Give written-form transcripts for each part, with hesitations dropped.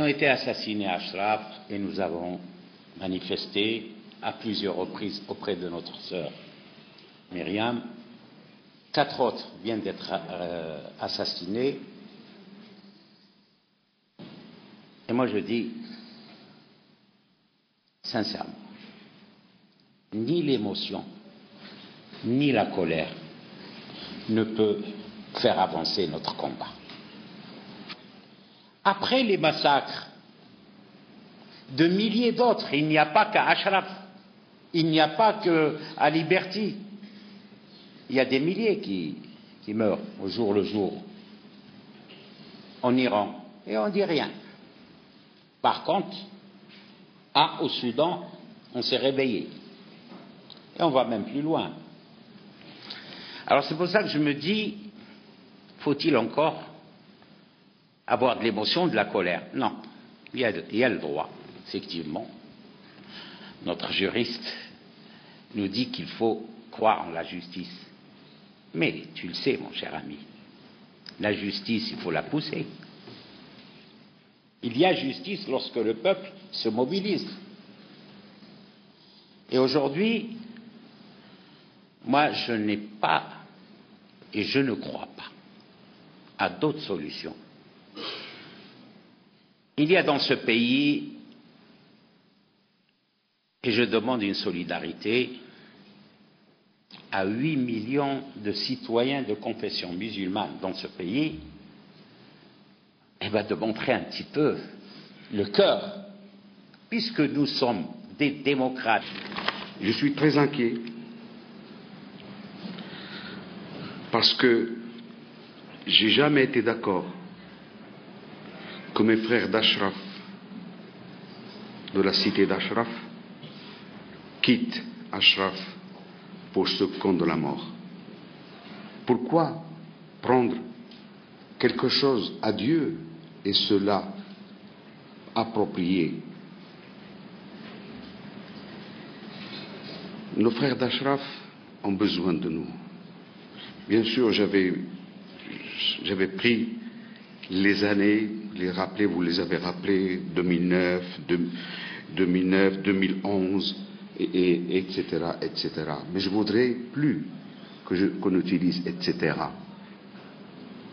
Ils ont été assassinés à Ashraf et nous avons manifesté à plusieurs reprises auprès de notre sœur Myriam. 4 autres viennent d'être assassinés. Et moi je dis, sincèrement, ni l'émotion, ni la colère ne peut faire avancer notre combat. Après les massacres de milliers d'autres, il n'y a pas qu'à Ashraf, il n'y a pas qu'à Liberty. Il y a des milliers qui meurent au jour le jour en Iran et on ne dit rien. Par contre, au Soudan, on s'est réveillé. Et on va même plus loin. Alors c'est pour ça que je me dis, faut-il encore avoir de l'émotion, de la colère? Non, il y a le droit, effectivement. Notre juriste nous dit qu'il faut croire en la justice. Mais tu le sais, mon cher ami, la justice, il faut la pousser. Il y a justice lorsque le peuple se mobilise. Et aujourd'hui, moi, je n'ai pas et je ne crois pas à d'autres solutions. Il y a dans ce pays, et je demande une solidarité, à 8 millions de citoyens de confession musulmane dans ce pays, de montrer un petit peu le cœur, puisque nous sommes des démocrates. Je suis très inquiet parce que j'ai jamais été d'accord que mes frères d'Ashraf, de la cité d'Ashraf, quittent Ashraf pour ce camp de la mort. Pourquoi prendre quelque chose à Dieu et cela approprier? Nos frères d'Ashraf ont besoin de nous. Bien sûr, j'avais pris les années, vous les avez rappelées, 2009, 2011, etc., etc. Mais je voudrais plus qu'on utilise etc.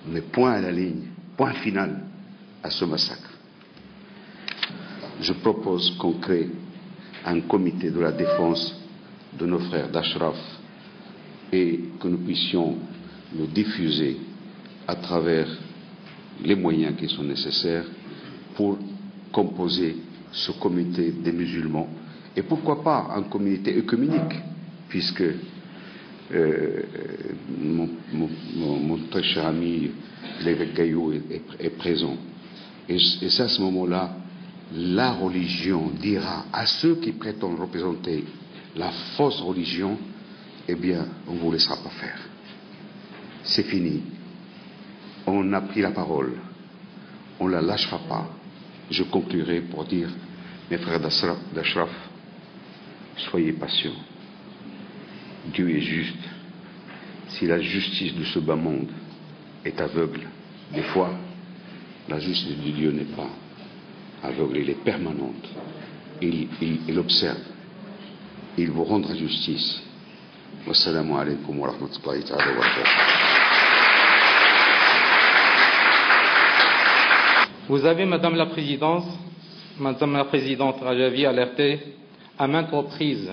Mais point à la ligne, point final à ce massacre. Je propose qu'on crée un comité de la défense de nos frères d'Ashraf et que nous puissions le diffuser à travers les moyens qui sont nécessaires pour composer ce comité des musulmans. Et pourquoi pas un comité œcuménique, puisque mon très cher ami l'évêque Gaillot est présent. Et c'est à ce moment-là, la religion dira à ceux qui prétendent représenter la fausse religion, eh bien, on ne vous laissera pas faire. C'est fini. On a pris la parole. On ne la lâchera pas. Je conclurai pour dire, mes frères d'Ashraf, soyez patients. Dieu est juste. Si la justice de ce bas monde est aveugle, des fois, la justice de Dieu n'est pas aveugle, elle est permanente. Il observe. Il vous rendra justice. Wassalamu alaikum wa rahmatullahi wa barakatuh. Vous avez, Madame la Présidente Rajavi, alerté à maintes reprises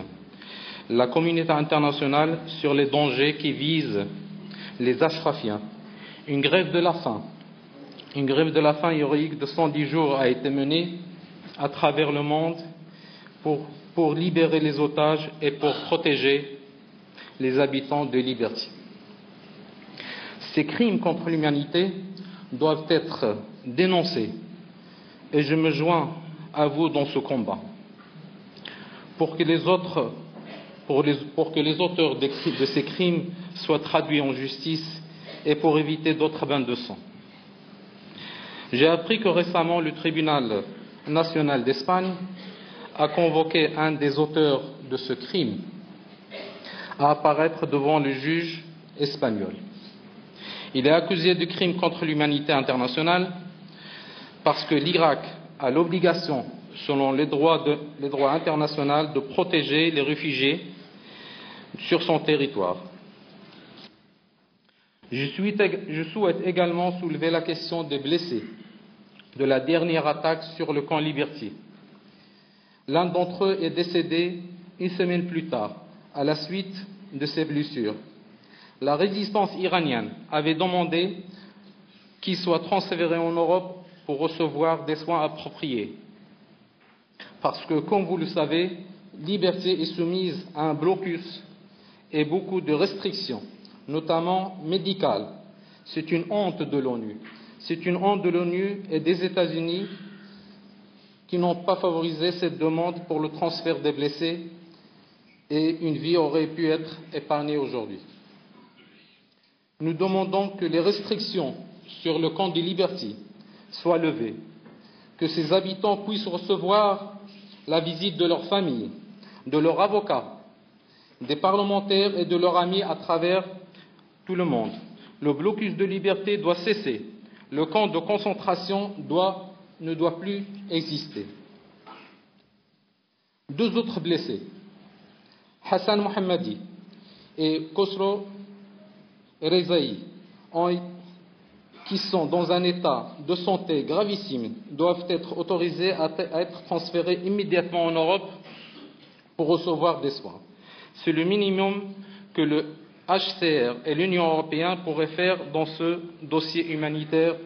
la communauté internationale sur les dangers qui visent les Ashrafiens. Une grève de la faim héroïque de 110 jours a été menée à travers le monde pour libérer les otages et pour protéger les habitants de Liberty. Ces crimes contre l'humanité doivent être dénoncés et je me joins à vous dans ce combat pour que les auteurs de ces crimes soient traduits en justice et pour éviter d'autres bains de sang. J'ai appris que récemment le tribunal national d'Espagne a convoqué un des auteurs de ce crime à apparaître devant le juge espagnol. Il est accusé de crime contre l'humanité internationale parce que l'Irak a l'obligation, selon les droits internationaux, de protéger les réfugiés sur son territoire. Je souhaite également soulever la question des blessés de la dernière attaque sur le camp Liberty. L'un d'entre eux est décédé une semaine plus tard, à la suite de ses blessures. La résistance iranienne avait demandé qu'il soit transféré en Europe pour recevoir des soins appropriés. Parce que, comme vous le savez, Liberty est soumise à un blocus et beaucoup de restrictions, notamment médicales. C'est une honte de l'ONU. C'est une honte de l'ONU et des États-Unis qui n'ont pas favorisé cette demande pour le transfert des blessés, et une vie aurait pu être épargnée aujourd'hui. Nous demandons que les restrictions sur le camp de Liberty soient levées, que ses habitants puissent recevoir la visite de leur famille, de leurs avocats, des parlementaires et de leurs amis à travers tout le monde. Le blocus de Liberté doit cesser. Le camp de concentration ne doit plus exister. 2 autres blessés, Hassan Mohammadi et Khosrow Rezaï, qui sont dans un état de santé gravissime, doivent être autorisés à être transférés immédiatement en Europe pour recevoir des soins. C'est le minimum que le HCR et l'Union européenne pourraient faire dans ce dossier humanitaire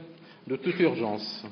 de toute urgence.